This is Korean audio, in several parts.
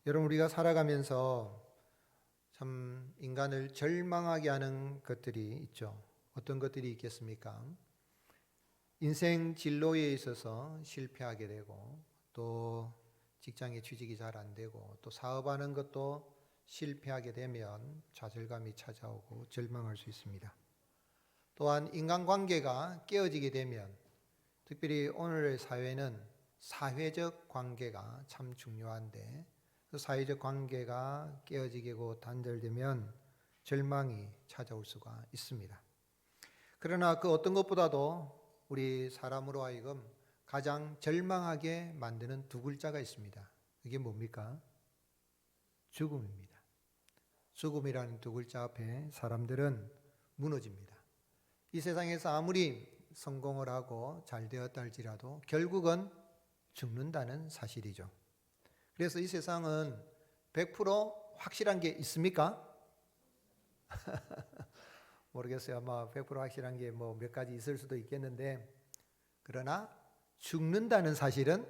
여러분, 우리가 살아가면서 참 인간을 절망하게 하는 것들이 있죠. 어떤 것들이 있겠습니까? 인생 진로에 있어서 실패하게 되고, 또 직장에 취직이 잘 안 되고, 또 사업하는 것도 실패하게 되면 좌절감이 찾아오고 절망할 수 있습니다. 또한 인간관계가 깨어지게 되면, 특별히 오늘의 사회는 사회적 관계가 참 중요한데, 그 사회적 관계가 깨어지고 단절되면 절망이 찾아올 수가 있습니다. 그러나 그 어떤 것보다도 우리 사람으로 하여금 가장 절망하게 만드는 두 글자가 있습니다. 그게 뭡니까? 죽음입니다. 죽음이라는 두 글자 앞에 사람들은 무너집니다. 이 세상에서 아무리 성공을 하고 잘 되었다 할지라도 결국은 죽는다는 사실이죠. 그래서 이 세상은 100% 확실한 게 있습니까? 모르겠어요. 아마 100% 확실한 게 뭐 몇 가지 있을 수도 있겠는데, 그러나 죽는다는 사실은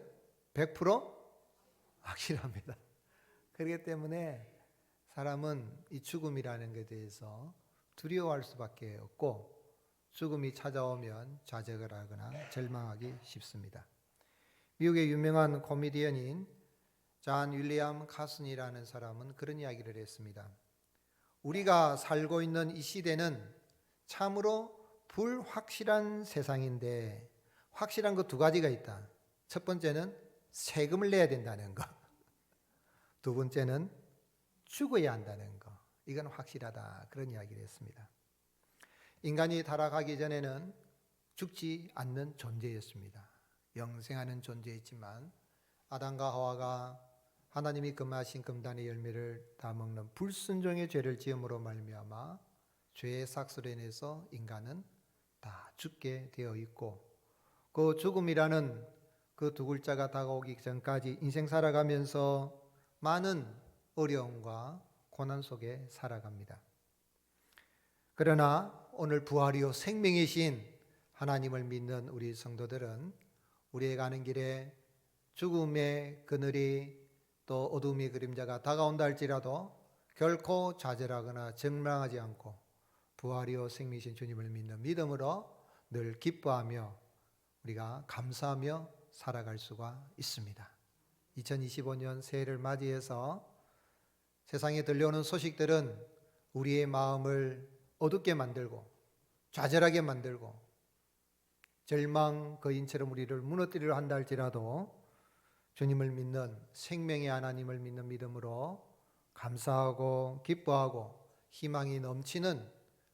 100% 확실합니다. 그렇기 때문에 사람은 이 죽음이라는 것에 대해서 두려워할 수밖에 없고, 죽음이 찾아오면 좌절을 하거나 절망하기 쉽습니다. 미국의 유명한 코미디언인 존 윌리엄 카슨이라는 사람은 그런 이야기를 했습니다. 우리가 살고 있는 이 시대는 참으로 불확실한 세상인데, 확실한 거 두 가지가 있다. 첫 번째는 세금을 내야 된다는 거. 두 번째는 죽어야 한다는 거. 이건 확실하다. 그런 이야기를 했습니다. 인간이 타락하기 전에는 죽지 않는 존재였습니다. 영생하는 존재였지만 아담과 하와가 하나님이 금하신 금단의 열매를 다 먹는 불순종의 죄를 지음으로 말미암아 죄의 삭슬에 인해서 인간은 다 죽게 되어 있고, 그 죽음이라는 그 두 글자가 다가오기 전까지 인생 살아가면서 많은 어려움과 고난 속에 살아갑니다. 그러나 오늘 부활이요 생명이신 하나님을 믿는 우리 성도들은 우리의 가는 길에 죽음의 그늘이 또 어둠의 그림자가 다가온다 할지라도 결코 좌절하거나 절망하지 않고 부활이요 생명이신 주님을 믿는 믿음으로 늘 기뻐하며 우리가 감사하며 살아갈 수가 있습니다. 2025년 새해를 맞이해서 세상에 들려오는 소식들은 우리의 마음을 어둡게 만들고 좌절하게 만들고 절망 거인처럼 우리를 무너뜨리려 한다 할지라도 주님을 믿는 생명의 하나님을 믿는 믿음으로 감사하고 기뻐하고 희망이 넘치는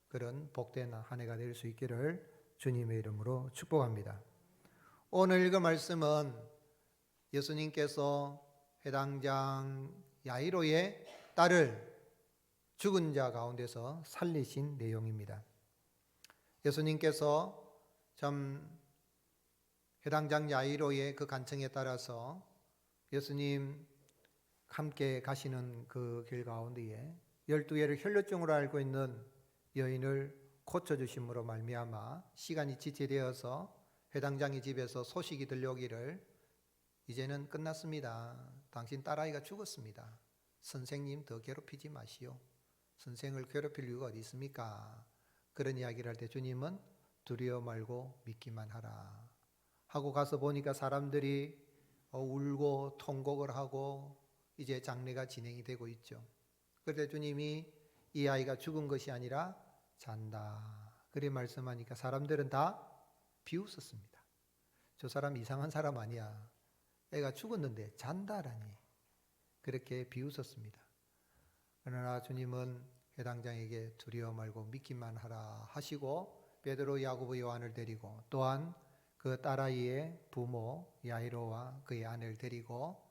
그런 복된 한 해가 될 수 있기를 주님의 이름으로 축복합니다. 오늘 읽은 말씀은 예수님께서 회당장 야이로의 딸을 죽은 자 가운데서 살리신 내용입니다. 예수님께서 참 회당장 야이로의 그 간청에 따라서 예수님 함께 가시는 그 길 가운데에 12개를 혈루증으로 알고 있는 여인을 고쳐주심으로 말미암아 시간이 지체되어서 회당장의 집에서 소식이 들려오기를 이제는 끝났습니다. 당신 딸아이가 죽었습니다. 선생님 더 괴롭히지 마시오. 선생을 괴롭힐 이유가 어디 있습니까? 그런 이야기를 할 때 주님은 두려워 말고 믿기만 하라 하고 가서 보니까 사람들이 울고 통곡을 하고 이제 장례가 진행이 되고 있죠. 그때 주님이 이 아이가 죽은 것이 아니라 잔다 그렇게 말씀하니까 사람들은 다 비웃었습니다. 저 사람 이상한 사람 아니야. 애가 죽었는데 잔다라니. 그렇게 비웃었습니다. 그러나 주님은 회당장에게 두려워 말고 믿기만 하라 하시고 베드로, 야고보, 요한을 데리고 또한 그 딸아이의 부모 야이로와 그의 아내를 데리고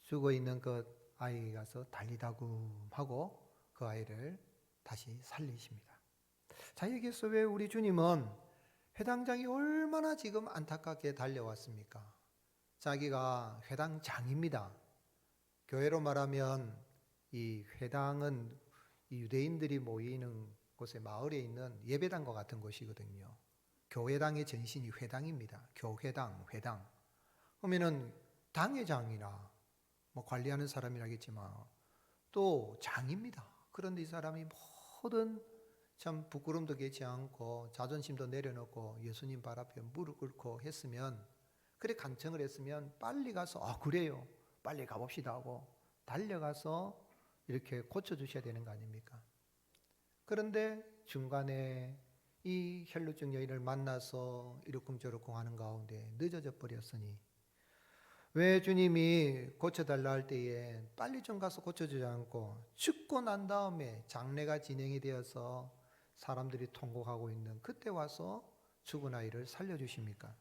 죽어있는 그 아이에 가서 달리다굼 하고 그 아이를 다시 살리십니다. 자, 여기서 왜 우리 주님은 회당장이 얼마나 지금 안타깝게 달려왔습니까? 자기가 회당장입니다. 교회로 말하면 이 회당은 이 유대인들이 모이는 곳에 마을에 있는 예배당과 같은 곳이거든요. 교회당의 전신이 회당입니다. 교회당, 회당. 그러면은 당회장이나 뭐 관리하는 사람이라겠지만 또 장입니다. 그런데 이 사람이 모든 참 부끄럼도 깨지 않고 자존심도 내려놓고 예수님 발 앞에 무릎 꿇고 했으면, 그래 간청을 했으면 빨리 가서 그래요, 빨리 가봅시다 하고 달려가서 이렇게 고쳐주셔야 되는 거 아닙니까? 그런데 중간에 이 혈루증 여인을 만나서 이러쿵저러쿵 하는 가운데 늦어져 버렸으니, 왜 주님이 고쳐달라 할 때에 빨리 좀 가서 고쳐주지 않고 죽고 난 다음에 장례가 진행이 되어서 사람들이 통곡하고 있는 그때 와서 죽은 아이를 살려주십니까?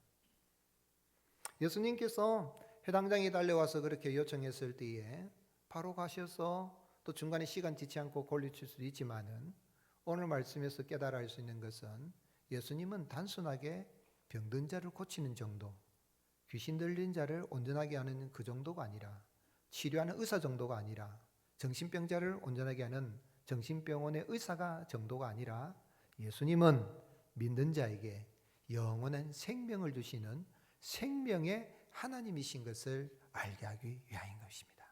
예수님께서 해당장에 달려와서 그렇게 요청했을 때에 바로 가셔서 또 중간에 시간 지치 않고 골리칠 수도 있지만은, 오늘 말씀에서 깨달아 알 수 있는 것은 예수님은 단순하게 병든 자를 고치는 정도, 귀신 들린 자를 온전하게 하는 그 정도가 아니라, 치료하는 의사 정도가 아니라, 정신병자를 온전하게 하는 정신병원의 의사가 정도가 아니라, 예수님은 믿는 자에게 영원한 생명을 주시는 생명의 하나님이신 것을 알게 하기 위하인 것입니다.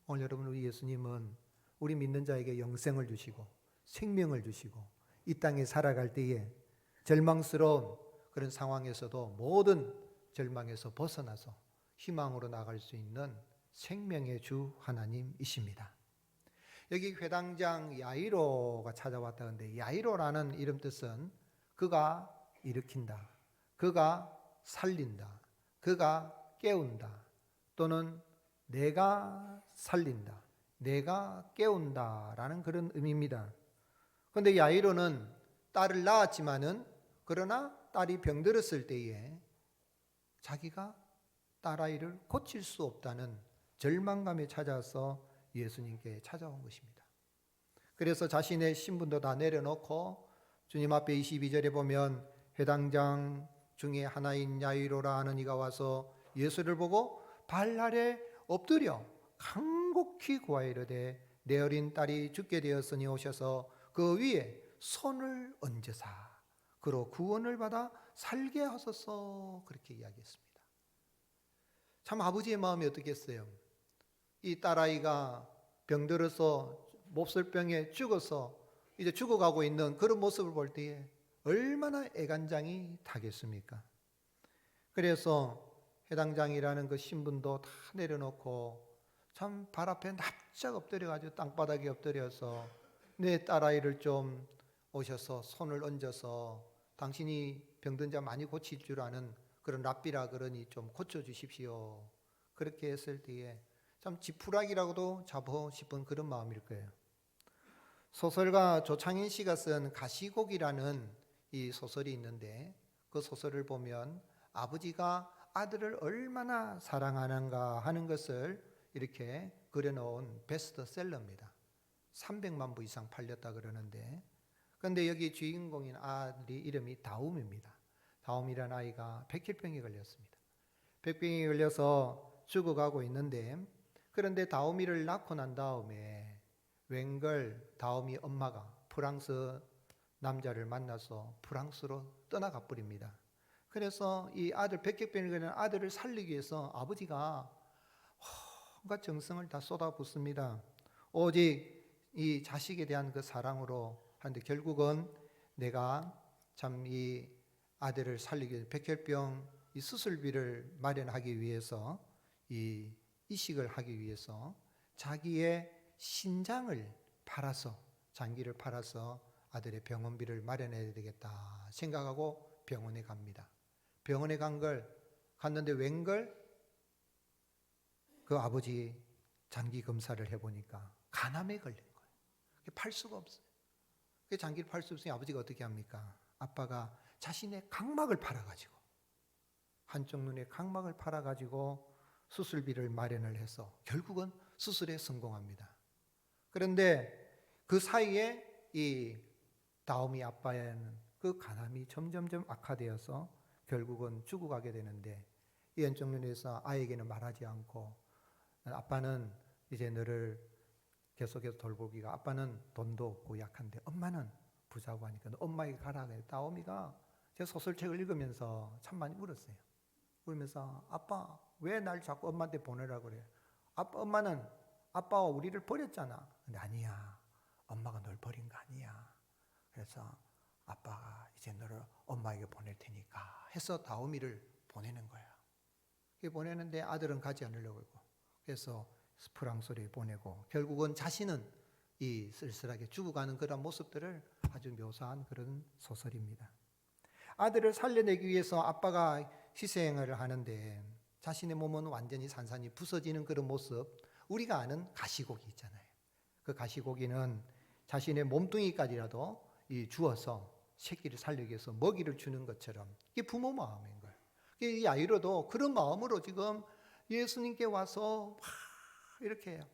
오늘 여러분, 우리 예수님은 우리 믿는 자에게 영생을 주시고 생명을 주시고 이 땅에 살아갈 때에 절망스러운 그런 상황에서도 모든 절망에서 벗어나서 희망으로 나갈 수 있는 생명의 주 하나님이십니다. 여기 회당장 야이로가 찾아왔다는데, 야이로라는 이름 뜻은 그가 일으킨다, 그가 살린다, 그가 깨운다, 또는 내가 살린다, 내가 깨운다 라는 그런 의미입니다. 그런데 야이로는 딸을 낳았지만은, 그러나 딸이 병들었을 때에 자기가 딸아이를 고칠 수 없다는 절망감에 찾아서 예수님께 찾아온 것입니다. 그래서 자신의 신분도 다 내려놓고 주님 앞에 22절에 보면 회당장 중에 하나인 야이로라 하는 이가 와서 예수를 보고 발 아래 엎드려 간곡히 구하이르되 내 어린 딸이 죽게 되었으니 오셔서 그 위에 손을 얹으사 그로 구원을 받아 살게 하소서, 그렇게 이야기했습니다. 참 아버지의 마음이 어떻겠어요? 이 딸아이가 병들어서 몹쓸병에 죽어서 이제 죽어가고 있는 그런 모습을 볼 때에 얼마나 애간장이 타겠습니까? 그래서 해당장이라는 그 신분도 다 내려놓고 참 발 앞에 납작 엎드려가지고 땅바닥에 엎드려서 내 딸아이를 좀 오셔서 손을 얹어서 당신이 병든 자 많이 고칠 줄 아는 그런 랍비라 그러니 좀 고쳐주십시오, 그렇게 했을 때에 참 지푸라기라고도 잡고 싶은 그런 마음일 거예요. 소설가 조창인 씨가 쓴 가시곡이라는 이 소설이 있는데, 그 소설을 보면 아버지가 아들을 얼마나 사랑하는가 하는 것을 이렇게 그려놓은 베스트셀러입니다. 300만 부 이상 팔렸다 그러는데, 그런데 여기 주인공인 아들이 이름이 다움입니다. 다움이라는 아이가 백혈병에 걸렸습니다. 백병에 걸려서 죽어가고 있는데, 그런데 다움이를 낳고 난 다음에 웬걸 다움이 엄마가 프랑스 남자를 만나서 프랑스로 떠나가 버립니다. 그래서 이 아들, 백혈병에 걸린 아들을 살리기 위해서 아버지가 온갖 정성을 다 쏟아붓습니다. 오직 이 자식에 대한 그 사랑으로 하는데, 결국은 내가 참 이 아들을 살리기 위해 백혈병 이 수술비를 마련하기 위해서, 이 이식을 하기 위해서 자기의 신장을 팔아서, 장기를 팔아서 아들의 병원비를 마련해야 되겠다 생각하고 병원에 갑니다. 병원에 갔는데 웬걸 그 아버지 장기 검사를 해보니까 간암에 걸린 거예요. 팔 수가 없어요. 그 장기를 팔 수 없으니 아버지가 어떻게 합니까? 아빠가 자신의 각막을 팔아가지고, 한쪽 눈의 각막을 팔아가지고 수술비를 마련을 해서 결국은 수술에 성공합니다. 그런데 그 사이에 이 다움이 아빠에는 그 간암이 점점점 악화되어서 결국은 죽어가게 되는데, 이 한쪽 눈에서 아이에게는 말하지 않고, 아빠는 이제 너를 계속해서 돌보기가, 아빠는 돈도 없고 약한데 엄마는 부자고 하니까 너 엄마에게 가라 그래. 다움이가 제 소설책을 읽으면서 참 많이 울었어요. 울면서 아빠 왜 날 자꾸 엄마한테 보내라고 그래? 엄마는 아빠와 우리를 버렸잖아. 근데 아니야. 엄마가 널 버린 거 아니야. 그래서 아빠가 이제 너를 엄마에게 보낼 테니까 해서 다오미를 보내는 거야. 보내는데 아들은 가지 않으려고 하고, 그래서 프랑스로 보내고, 결국은 자신은 이 쓸쓸하게 죽어가는 그런 모습들을 아주 묘사한 그런 소설입니다. 아들을 살려내기 위해서 아빠가 희생을 하는데 자신의 몸은 완전히 산산이 부서지는 그런 모습, 우리가 아는 가시고기 있잖아요. 그 가시고기는 자신의 몸뚱이까지라도 주어서 새끼를 살리기 위해서 먹이를 주는 것처럼, 이게 부모 마음인 거예요. 이 야이로도 그런 마음으로 지금 예수님께 와서 막 이렇게 해요.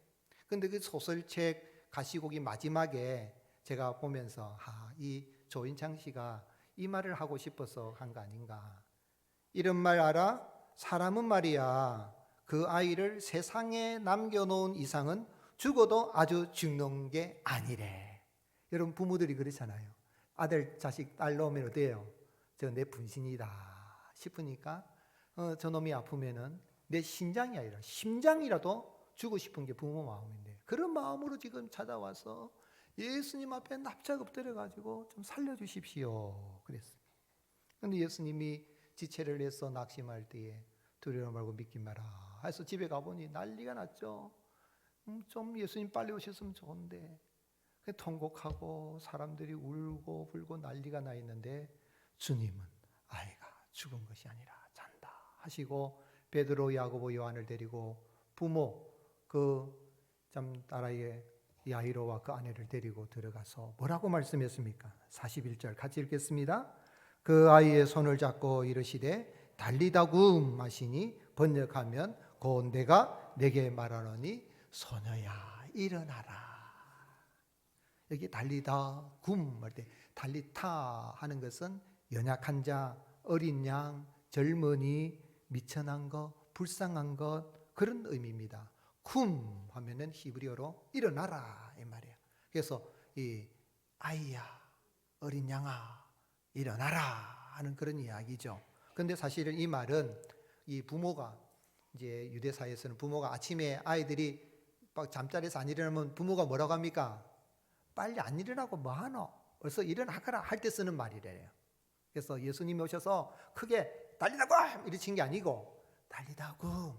근데 그 소설책 가시고기 마지막에 제가 보면서 이 조인창 씨가 이 말을 하고 싶어서 한 거 아닌가. 이런 말 알아? 사람은 말이야, 그 아이를 세상에 남겨놓은 이상은 죽어도 아주 죽는 게 아니래. 여러분, 부모들이 그렇잖아요. 아들, 자식, 딸 낳으면 어때요? 저 내 분신이다 싶으니까 저놈이 아프면은 내 신장이 아니라 심장이라도 주고 싶은 게 부모 마음인데, 그런 마음으로 지금 찾아와서 예수님 앞에 납작 엎드려가지고 좀 살려주십시오 그랬어요. 그런데 예수님이 지체를 해서 낙심할 때에 두려워 말고 믿기 마라 해서 집에 가보니 난리가 났죠. 좀 예수님 빨리 오셨으면 좋은데, 통곡하고 사람들이 울고 불고 난리가 나 있는데 주님은 아이가 죽은 것이 아니라 잔다 하시고 베드로, 야고보, 요한을 데리고 부모 참 딸아이의 야이로와 그 아내를 데리고 들어가서 뭐라고 말씀했습니까? 41절 같이 읽겠습니다. 그 아이의 손을 잡고 이르시되 달리다굼 하시니 번역하면 곧 내가 내게 말하노니 소녀야 일어나라. 여기 달리다굼 할 때 달리타 하는 것은 연약한 자, 어린 양, 젊은이, 미천한 것, 불쌍한 것, 그런 의미입니다. 쿰 하면은 히브리어로 일어나라 이 말이에요. 그래서 이 아이야, 어린 양아 일어나라 하는 그런 이야기죠. 그런데 사실은 이 말은 이 부모가, 이제 유대사에서는 부모가 아침에 아이들이 잠자리에서 안 일어나면 부모가 뭐라고 합니까? 빨리 안 일어나고 뭐하노? 벌써 일어나거라 할 때 쓰는 말이래요. 그래서 예수님이 오셔서 크게 달리다굼 이러신 게 아니고 달리다굼,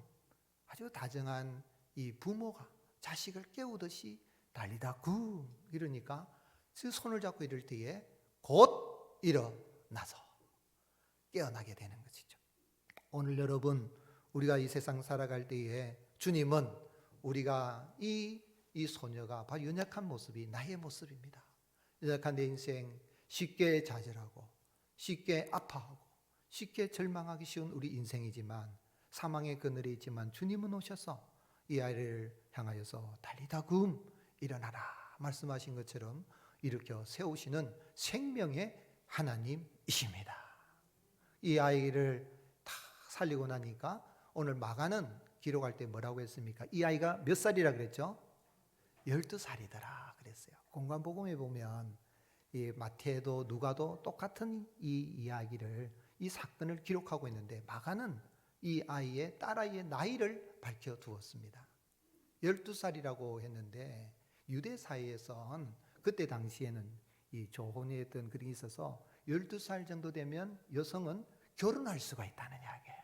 아주 다정한 이 부모가 자식을 깨우듯이 달리다굼 이러니까 그 손을 잡고 이럴 때에 곧 일어나서 깨어나게 되는 것이죠. 오늘 여러분, 우리가 이 세상 살아갈 때에 주님은 우리가 이 소녀가 바로 연약한 모습이 나의 모습입니다. 연약한 내 인생, 쉽게 좌절하고 쉽게 아파하고 쉽게 절망하기 쉬운 우리 인생이지만, 사망의 그늘에 있지만 주님은 오셔서 이 아이를 향하여서 달리다굼 일어나라 말씀하신 것처럼 일으켜 세우시는 생명의 하나님이십니다. 이 아이를 다 살리고 나니까 오늘 마가는 기록할 때 뭐라고 했습니까? 이 아이가 몇 살이라 그랬죠? 12살이더라 그랬어요. 공관복음에 보면 이 마태도 누가도 똑같은 이 이야기를, 이 사건을 기록하고 있는데 마가는 이 아이의 딸아이의 나이를 밝혀두었습니다. 12살이라고 했는데 유대 사회에선 그때 당시에는 이 조혼의 어떤 그런 게 있어서 12살 정도 되면 여성은 결혼할 수가 있다는 이야기예요.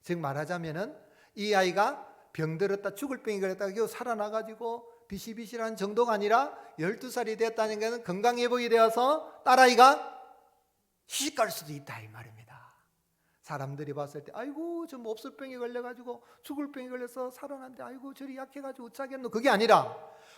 즉 말하자면은 이 아이가 병들었다 죽을 병이 걸렸다 겨우 살아나가지고 비실비실한 정도가 아니라 12살이 됐다는 것은 건강회복이 되어서 딸아이가 시집갈 수도 있다 이 말입니다. 사람들이 봤을 때 아이고 저 몹쓸 병이 걸려가지고 죽을 병이 걸려서 살아났는데 아이고 저리 약해가지고 어쩌겠노, 그게 아니라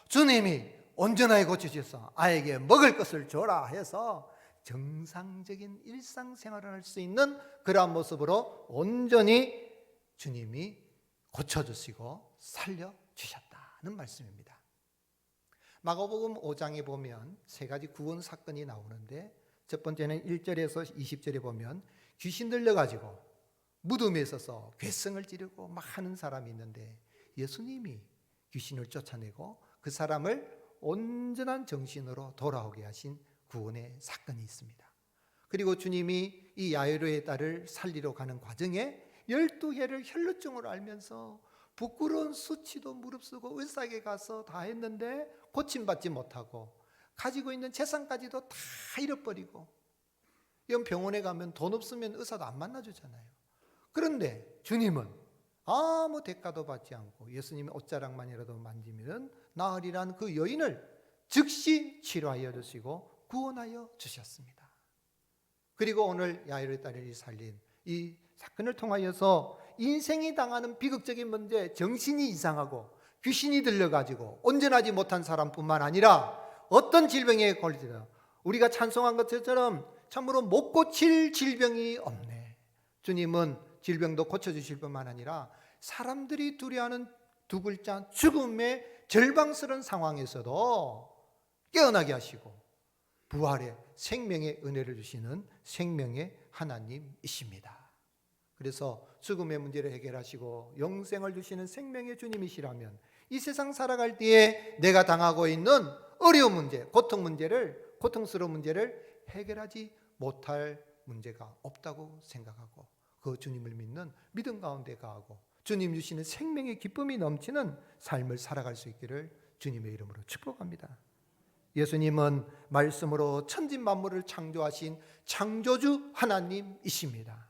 주님이 온전하게 고쳐주셔서 아이에게 먹을 것을 줘라 해서 정상적인 일상생활을 할 수 있는 그러한 모습으로 온전히 주님이 고쳐주시고 살려주셨다는 말씀입니다. 마가복음 5장에 보면 세 가지 구원 사건이 나오는데, 첫 번째는 1절에서 20절에 보면 귀신 들려가지고 무덤에 있어서 괴성을 지르고 막 하는 사람이 있는데 예수님이 귀신을 쫓아내고 그 사람을 온전한 정신으로 돌아오게 하신 구원의 사건이 있습니다. 그리고 주님이 이 야이로의 딸을 살리러 가는 과정에 12해를 혈루증으로 알면서 부끄러운 수치도 무릅쓰고 의사에게 가서 다 했는데 고침받지 못하고 가지고 있는 재산까지도 다 잃어버리고, 이런 병원에 가면 돈 없으면 의사도 안 만나주잖아요. 그런데 주님은 아무 대가도 받지 않고 예수님의 옷자락만이라도 만지면 나으리란 그 여인을 즉시 치료하여 주시고 구원하여 주셨습니다. 그리고 오늘 야이로의 딸이 살린 이 사건을 통하여서 인생이 당하는 비극적인 문제, 정신이 이상하고 귀신이 들려가지고 온전하지 못한 사람뿐만 아니라 어떤 질병에 걸리더라도 우리가 찬송한 것처럼 참으로 못 고칠 질병이 없네. 주님은 질병도 고쳐주실 뿐만 아니라 사람들이 두려워하는 두 글자 죽음의 절망스러운 상황에서도 깨어나게 하시고 부활의 생명의 은혜를 주시는 생명의 하나님이십니다. 그래서 죽음의 문제를 해결하시고 영생을 주시는 생명의 주님이시라면 이 세상 살아갈 때에 내가 당하고 있는 어려운 문제, 고통스러운 문제를 해결하지 못할 문제가 없다고 생각하고 그 주님을 믿는 믿음 가운데 가고 주님 주시는 생명의 기쁨이 넘치는 삶을 살아갈 수 있기를 주님의 이름으로 축복합니다. 예수님은 말씀으로 천지 만물을 창조하신 창조주 하나님이십니다.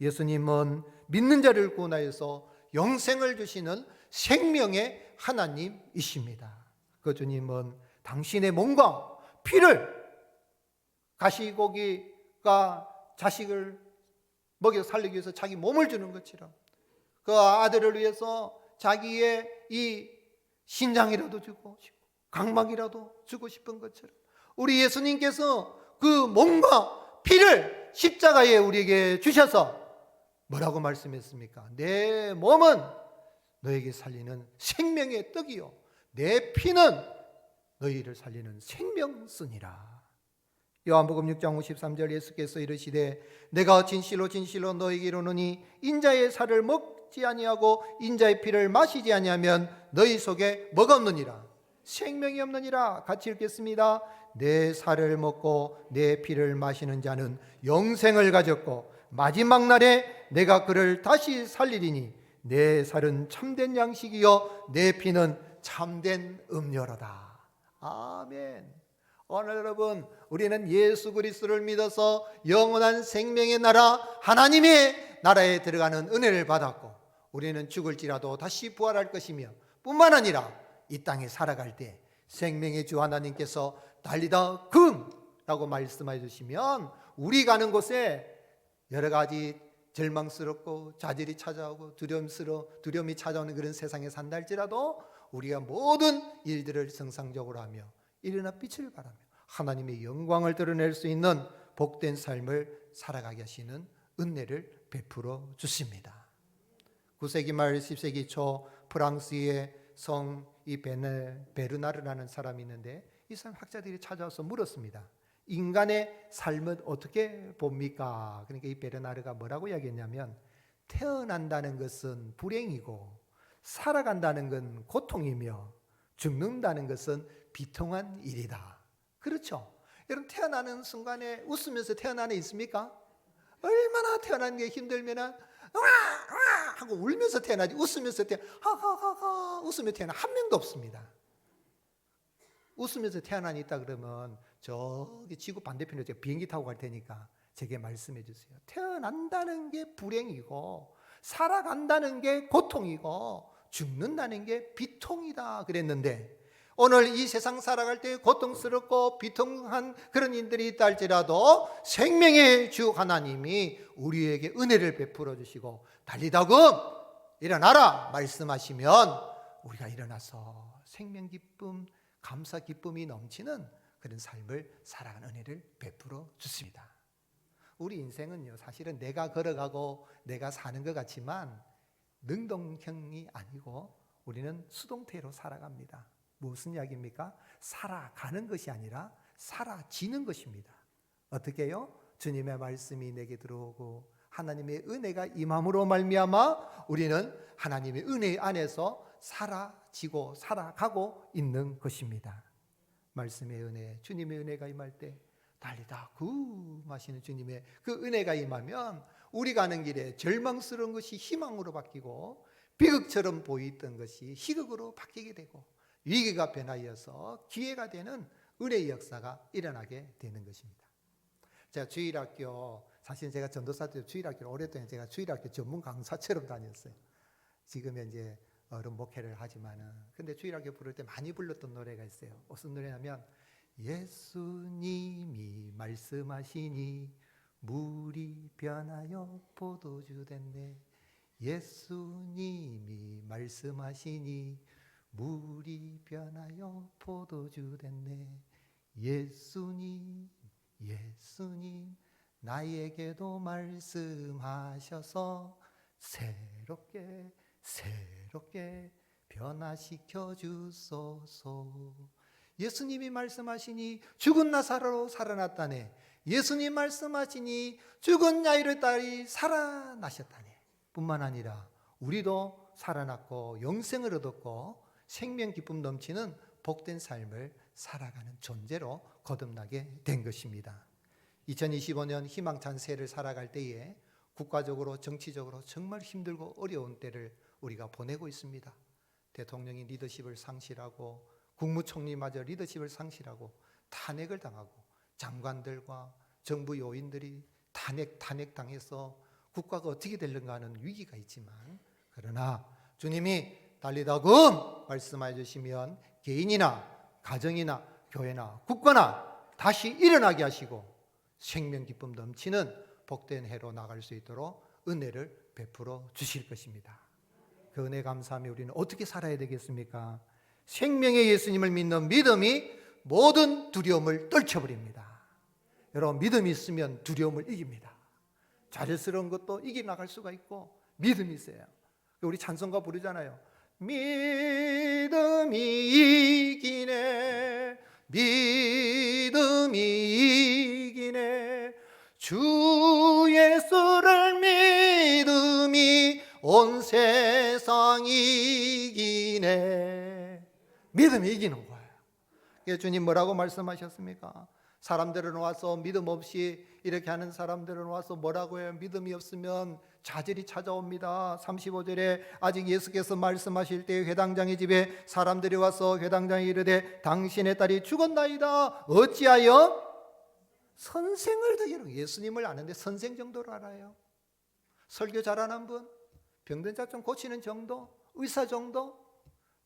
예수님은 믿는 자를 구원하여서 영생을 주시는 생명의 하나님이십니다. 그 주님은 당신의 몸과 피를, 가시고기가 자식을 먹여 살리기 위해서 자기 몸을 주는 것처럼 그 아들을 위해서 자기의 이 신장이라도 주고 싶고 각막이라도 주고 싶은 것처럼 우리 예수님께서 그 몸과 피를 십자가에 우리에게 주셔서 뭐라고 말씀했습니까? 내 몸은 너에게 살리는 생명의 떡이요 내 피는 너희를 살리는 생명수니라. 요한복음 6장 53절 예수께서 이르시되 내가 진실로 진실로 너희에게 이르노니 인자의 살을 먹지 아니하고 인자의 피를 마시지 아니하면 너희 속에 뭐가 없느니라? 생명이 없느니라. 같이 읽겠습니다. 내 살을 먹고 내 피를 마시는 자는 영생을 가졌고 마지막 날에 내가 그를 다시 살리리니 내 살은 참된 양식이요 내 피는 참된 음료로다. 아멘. 오늘 여러분 우리는 예수 그리스도를 믿어서 영원한 생명의 나라 하나님의 나라에 들어가는 은혜를 받았고 우리는 죽을지라도 다시 부활할 것이며 뿐만 아니라 이 땅에 살아갈 때 생명의 주 하나님께서 달리다 금라고 말씀해 주시면 우리 가는 곳에 여러 가지 절망스럽고 좌절이 찾아오고 두려움이 찾아오는 그런 세상에 산다 할지라도 우리가 모든 일들을 정상적으로 하며 일어나 빛을 발하며 하나님의 영광을 드러낼 수 있는 복된 삶을 살아가게 하시는 은혜를 베풀어 주십니다. 9세기 말 10세기 초 프랑스의 성 이 베르나르라는 사람이 있는데 이 사람 학자들이 찾아와서 물었습니다. 인간의 삶은 어떻게 봅니까? 그러니까 이 베르나르가 뭐라고 이야기했냐면 태어난다는 것은 불행이고 살아간다는 건 고통이며 죽는다는 것은 비통한 일이다. 그렇죠? 여러분 태어나는 순간에 웃으면서 태어나는 있습니까? 얼마나 태어나는 게 힘들면은 하고 울면서 태어나지 웃으면서 하하하하 웃으며 태어나 한 명도 없습니다. 웃으면서 태어나니 있다 그러면 저기 지구 반대편에 제가 비행기 타고 갈 테니까 제게 말씀해 주세요. 태어난다는 게 불행이고 살아간다는 게 고통이고 죽는다는 게 비통이다 그랬는데 오늘 이 세상 살아갈 때 고통스럽고 비통한 그런 일들이 있다 할지라도 생명의 주 하나님이 우리에게 은혜를 베풀어 주시고 달리다금 일어나라 말씀하시면 우리가 일어나서 생명 기쁨, 감사 기쁨이 넘치는 그런 삶을 살아가는 은혜를 베풀어 주십니다. 우리 인생은요 사실은 내가 걸어가고 내가 사는 것 같지만 능동형이 아니고 우리는 수동태로 살아갑니다. 무슨 이야기입니까? 살아가는 것이 아니라 살아지는 것입니다. 어떻게 해요? 주님의 말씀이 내게 들어오고 하나님의 은혜가 임함으로 말미암아 우리는 하나님의 은혜 안에서 살아지고 살아가고 있는 것입니다. 말씀의 은혜, 주님의 은혜가 임할 때 달리다 구하시는 주님의 그 은혜가 임하면 우리 가는 길에 절망스러운 것이 희망으로 바뀌고 비극처럼 보이던 것이 희극으로 바뀌게 되고 위기가 변하여서 기회가 되는 은혜의 역사가 일어나게 되는 것입니다. 제가 주일학교, 사실 제가 전도사 때 주일학교를 오랫동안 제가 주일학교 전문 강사처럼 다녔어요. 지금은 이제 어른 목회를 하지만은, 근데 주일학교 부를 때 많이 불렀던 노래가 있어요. 무슨 노래냐면 예수님이 말씀하시니 물이 변하여 포도주 됐네. 예수님이 말씀하시니 물이 변하여 포도주 됐네. 예수님 나에게도 말씀하셔서 새롭게 변화시켜 주소서. 예수님이 말씀하시니 죽은 나사로로 살아났다네. 예수님 말씀하시니 죽은 야이로의 딸이 살아나셨다네. 뿐만 아니라 우리도 살아났고 영생을 얻었고 생명 기쁨 넘치는 복된 삶을 살아가는 존재로 거듭나게 된 것입니다. 2025년 희망찬 새해를 살아갈 때에 국가적으로 정치적으로 정말 힘들고 어려운 때를 우리가 보내고 있습니다. 대통령이 리더십을 상실하고 국무총리마저 리더십을 상실하고 탄핵을 당하고 장관들과 정부 요인들이 탄핵당해서 국가가 어떻게 되는가 하는 위기가 있지만, 그러나 주님이 달리다금 말씀해 주시면 개인이나 가정이나 교회나 국가나 다시 일어나게 하시고 생명 기쁨 넘치는 복된 해로 나갈 수 있도록 은혜를 베풀어 주실 것입니다. 그 은혜 감사하며 우리는 어떻게 살아야 되겠습니까? 생명의 예수님을 믿는 믿음이 모든 두려움을 떨쳐버립니다. 여러분, 믿음이 있으면 두려움을 이깁니다. 자잘스러운 것도 이겨나갈 수가 있고 믿음이 있어요. 우리 찬송가 부르잖아요. 믿음이 이기네, 믿음이 이기네, 주 예수를 믿음이 온 세상 이기네. 믿음이 이기는 거예요. 주님 뭐라고 말씀하셨습니까? 사람들은 와서 믿음 없이 이렇게 하는 사람들은 와서 뭐라고 해요? 믿음이 없으면 좌절이 찾아옵니다. 35절에 아직 예수께서 말씀하실 때 회당장의 집에 사람들이 와서 회당장이 이르되 당신의 딸이 죽었나이다. 어찌하여? 선생을 더, 예수님을 아는데 선생 정도로 알아요. 설교 잘하는 분, 병든 자 좀 고치는 정도, 의사 정도,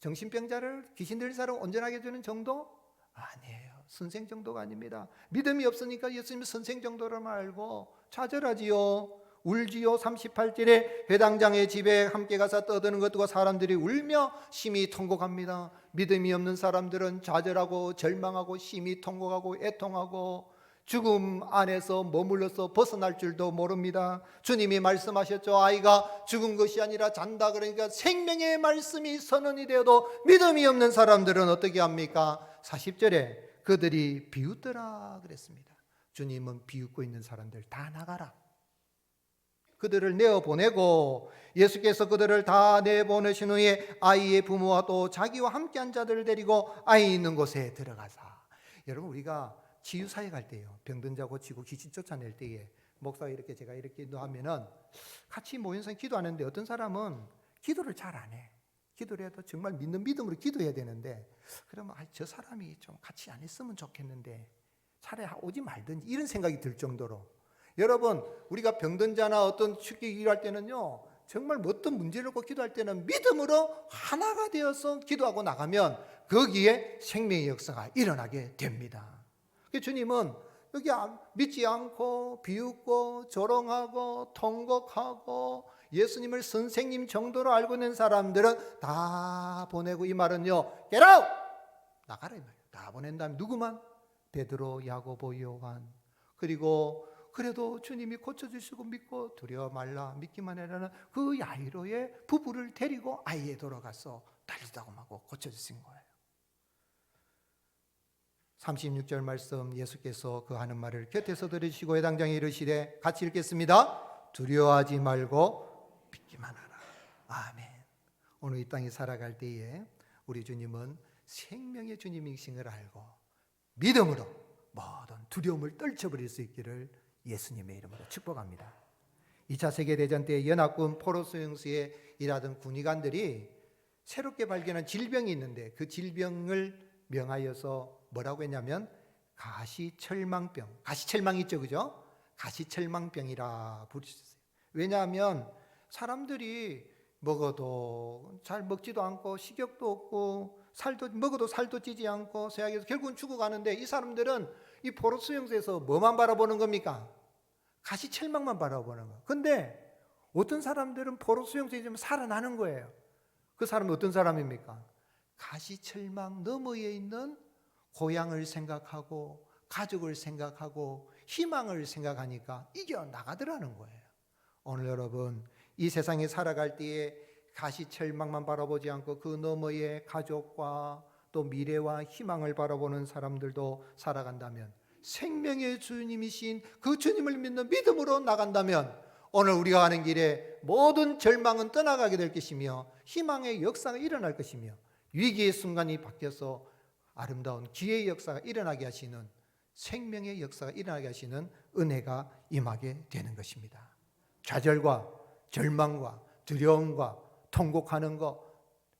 정신병자를 귀신 들린 사람 온전하게 해주는 정도? 아니에요. 선생 정도가 아닙니다. 믿음이 없으니까 예수님 선생 정도로만 알고 좌절하지요. 울지요. 38절에 회당장의 집에 함께 가서 떠드는 것과 사람들이 울며 심히 통곡합니다. 믿음이 없는 사람들은 좌절하고 절망하고 심히 통곡하고 애통하고 죽음 안에서 머물러서 벗어날 줄도 모릅니다. 주님이 말씀하셨죠. 아이가 죽은 것이 아니라 잔다. 그러니까 생명의 말씀이 선언이 되어도 믿음이 없는 사람들은 어떻게 합니까? 40절에 그들이 비웃더라 그랬습니다. 주님은 비웃고 있는 사람들 다 나가라. 그들을 내어보내고 예수께서 그들을 다 내보내신 후에 아이의 부모와 또 자기와 함께한 자들을 데리고 아이 있는 곳에 들어가사. 여러분, 우리가 치유사회 갈 때요, 병든 자 고치고 귀신 쫓아낼 때에 목사가 이렇게 제가 이렇게 하면은 같이 모여서 기도하는데 어떤 사람은 기도를 잘 안 해. 기도를 해도 정말 믿는 믿음으로 기도해야 되는데, 그러면 저 사람이 좀 같이 안 했으면 좋겠는데 차라리 오지 말든지 이런 생각이 들 정도로, 여러분, 우리가 병든 자나 어떤 쉽게 일할 때는요, 정말 어떤 문제를 갖고 기도할 때는 믿음으로 하나가 되어서 기도하고 나가면 거기에 생명의 역사가 일어나게 됩니다. 주님은 여기 믿지 않고 비웃고 조롱하고 통곡하고 예수님을 선생님 정도로 알고 있는 사람들은 다 보내고, 이 말은요, get out! 나가라 이 말이에요. 다 보낸 다음에 누구만? 베드로, 야고보, 요한. 그리고 그래도 주님이 고쳐주시고 믿고 두려워 말라 믿기만 해라는 그 야이로의 부부를 데리고 아이에 돌아가서 달리다고 하고 고쳐주신 거예요. 36절 말씀, 예수께서 그 하는 말을 곁에서 들으시고 회당장에 이르시되, 같이 읽겠습니다. 두려워하지 말고 믿기만 하라. 아멘. 오늘 이 땅에 살아갈 때에 우리 주님은 생명의 주님이신 걸 알고 믿음으로 모든 두려움을 떨쳐버릴 수 있기를 예수님의 이름으로 축복합니다. 2차 세계대전 때 연합군 포로수용소에 일하던 군의관들이 새롭게 발견한 질병이 있는데 그 질병을 명하여서 뭐라고 했냐면 가시철망병. 가시철망 있죠, 그죠? 가시철망병이라 부르셨어요. 왜냐하면 사람들이 먹어도 잘 먹지도 않고 식욕도 없고 먹어도 살도 찌지 않고 쇠약해서 결국은 죽어가는데 이 사람들은 이 포로수용소에서 뭐만 바라보는 겁니까? 가시철망만 바라보는 거예요. 근데 어떤 사람들은 포로수용소에 좀 살아나는 거예요. 그 사람은 어떤 사람입니까? 가시철망 너머에 있는 고향을 생각하고 가족을 생각하고 희망을 생각하니까 이겨나가더라는 거예요. 오늘 여러분 이 세상에 살아갈 때에 가시철망만 바라보지 않고 그 너머에 가족과 또 미래와 희망을 바라보는 사람들도 살아간다면, 생명의 주님이신 그 주님을 믿는 믿음으로 나간다면 오늘 우리가 가는 길에 모든 절망은 떠나가게 될 것이며 희망의 역사가 일어날 것이며 위기의 순간이 바뀌어서 아름다운 기회의 역사가 일어나게 하시는, 생명의 역사가 일어나게 하시는 은혜가 임하게 되는 것입니다. 좌절과 절망과 두려움과 통곡하는 것,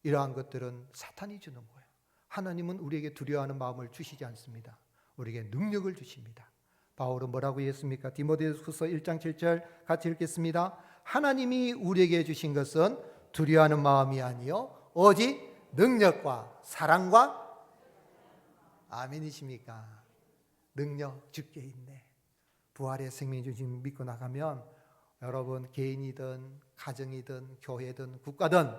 이러한 것들은 사탄이 주는 거예요. 하나님은 우리에게 두려워하는 마음을 주시지 않습니다. 우리에게 능력을 주십니다. 바울은 뭐라고 했습니까? 디모데후서 1장 7절 같이 읽겠습니다. 하나님이 우리에게 주신 것은 두려워하는 마음이 아니요 오직 능력과 사랑과, 아멘이십니까? 능력 주께 있네. 부활의 생명 주신 믿고 나가면 여러분 개인이든 가정이든 교회든 국가든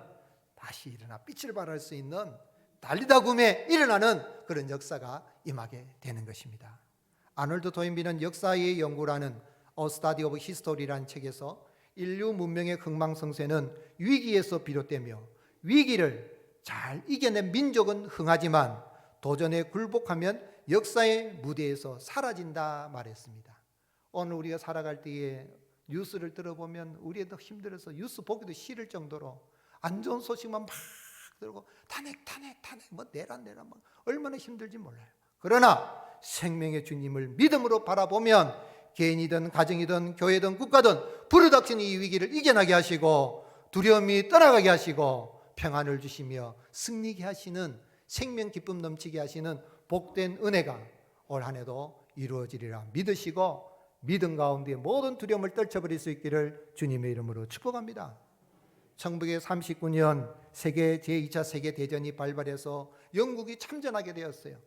다시 일어나 빛을 발할 수 있는 달리다 굼에 일어나는 그런 역사가 임하게 되는 것입니다. 아놀드 토인비는 역사의 연구라는 A Study of History라는 책에서 인류 문명의 흥망성쇠는 위기에서 비롯되며 위기를 잘 이겨낸 민족은 흥하지만 도전에 굴복하면 역사의 무대에서 사라진다 말했습니다. 오늘 우리가 살아갈 때에 뉴스를 들어보면 우리도 힘들어서 뉴스 보기도 싫을 정도로 안 좋은 소식만 막 들고 탄핵 뭐 내란 막 얼마나 힘들지 몰라요. 그러나 생명의 주님을 믿음으로 바라보면 개인이든 가정이든 교회든 국가든 부르닥친 이 위기를 이겨나게 하시고 두려움이 떠나가게 하시고 평안을 주시며 승리케 하시는, 생명 기쁨 넘치게 하시는 복된 은혜가 올 한 해도 이루어지리라 믿으시고 믿음 가운데 모든 두려움을 떨쳐버릴 수 있기를 주님의 이름으로 축복합니다. 1939년 제2차 세계대전이 발발해서 영국이 참전하게 되었어요.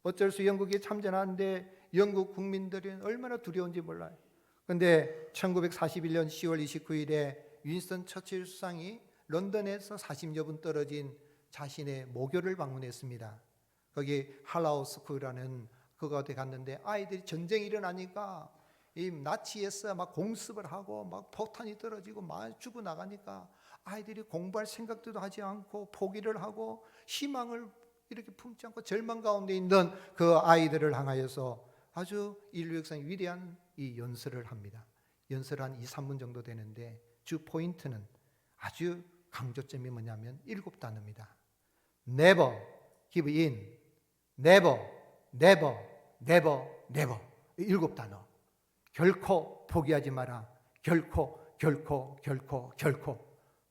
어쩔 수 영국이 참전하는데 영국 국민들이 얼마나 두려운지 몰라요. 그런데 1941년 10월 29일에 윈스턴 처칠 수상이 런던에서 40여 분 떨어진 자신의 모교를 방문했습니다. 거기 할라우 스쿨이라는 그곳에 갔는데 아이들이 전쟁이 일어나니까 이 나치에서 막 공습을 하고 막 폭탄이 떨어지고 막 죽어 나가니까 아이들이 공부할 생각도 하지 않고 포기를 하고 희망을 이렇게 품지 않고 절망 가운데 있는 그 아이들을 향하여서 아주 인류 역사의 위대한 이 연설을 합니다. 연설 한 2, 3분 정도 되는데 주 포인트는, 아주 강조점이 뭐냐면 7단어입니다. Never give in, never, never, never, never. 7단어. 결코 포기하지 마라. 결코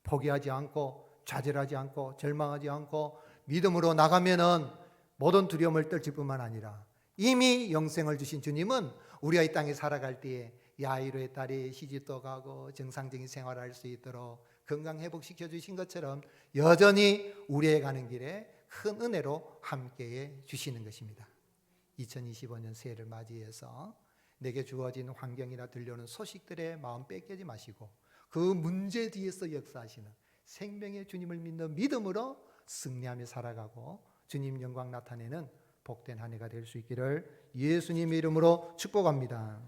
포기하지 않고 좌절하지 않고 절망하지 않고 믿음으로 나가면은 모든 두려움을 떨칠 뿐만 아니라 이미 영생을 주신 주님은 우리가 이 땅에 살아갈 때에 야이로의 딸이 시집도 가고 정상적인 생활을 할 수 있도록 건강 회복시켜 주신 것처럼 여전히 우리의 가는 길에 큰 은혜로 함께해 주시는 것입니다. 2025년 새해를 맞이해서 내게 주어진 환경이나 들려오는 소식들에 마음 뺏기지 마시고 그 문제 뒤에서 역사하시는 생명의 주님을 믿는 믿음으로 승리하며 살아가고 주님 영광 나타내는 복된 한 해가 될 수 있기를 예수님의 이름으로 축복합니다.